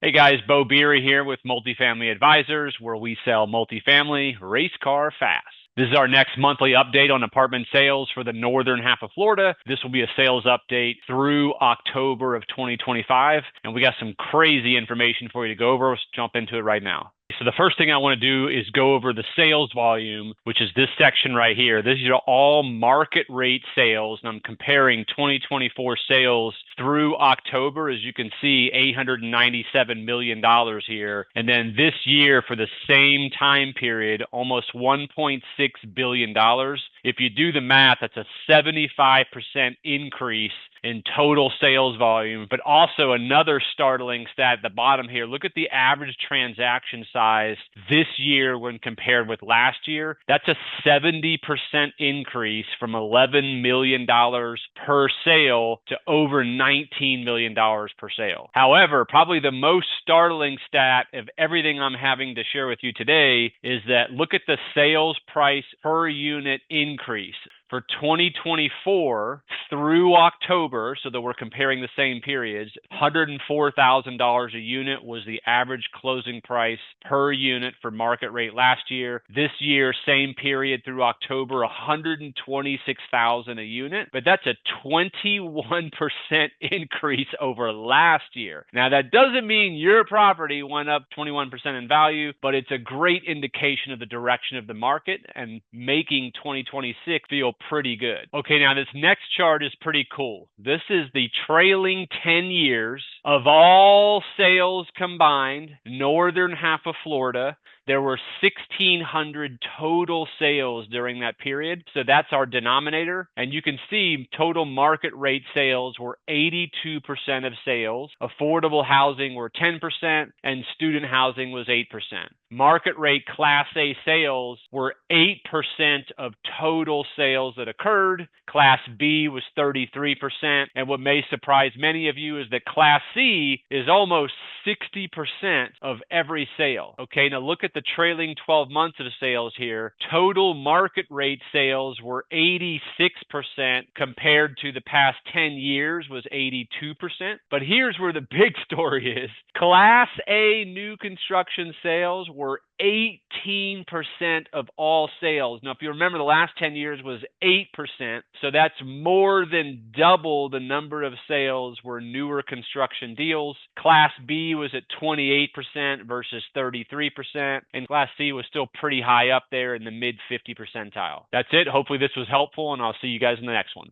Hey guys, Beau Beery here with Multifamily Advisors, where we sell multifamily, race car fast. This is our next monthly update on apartment sales for the northern half of Florida. This will be a sales update through October of 2025, and we got some crazy information for you to go over. Let's jump into it right now. So the first thing I want to do is go over the sales volume, which is this section right here. These are all market rate sales, and I'm comparing 2024 sales through October. As you can see, $897 million here. And then this year for the same time period, almost $1.6 billion. If you do the math, that's a 75% increase in total sales volume. But also another startling stat at the bottom here, look at the average transaction size this year when compared with last year. That's a 70% increase from $11 million per sale to over $19 million per sale. However, probably the most startling stat of everything I'm having to share with you today is that look at the sales price per unit increase. For 2024 through October, so that we're comparing the same periods, $104,000 a unit was the average closing price per unit for market rate last year. This year, same period through October, $126,000 a unit, but that's a 21% increase over last year. Now, that doesn't mean your property went up 21% in value, but it's a great indication of the direction of the market and making 2026 feel pretty good. Okay, now this next chart is pretty cool. This is the trailing 10 years of all sales combined, northern half of Florida. There were 1,600 total sales during that period. So that's our denominator. And you can see total market rate sales were 82% of sales. Affordable housing were 10%, and student housing was 8%. Market rate Class A sales were 8% of total sales that occurred. Class B was 33%. And what may surprise many of you is that Class C is almost 60% of every sale. Okay, now look at the trailing 12 months of sales here. Total market rate sales were 86% compared to the past 10 years was 82%. But here's where the big story is. Class A new construction sales were 18% of all sales. Now, if you remember, the last 10 years was 8%. So that's more than double the number of sales were newer construction deals. Class B was at 28% versus 33%. And Class C was still pretty high up there in the mid 50 percentile. That's it. Hopefully this was helpful, and I'll see you guys in the next one.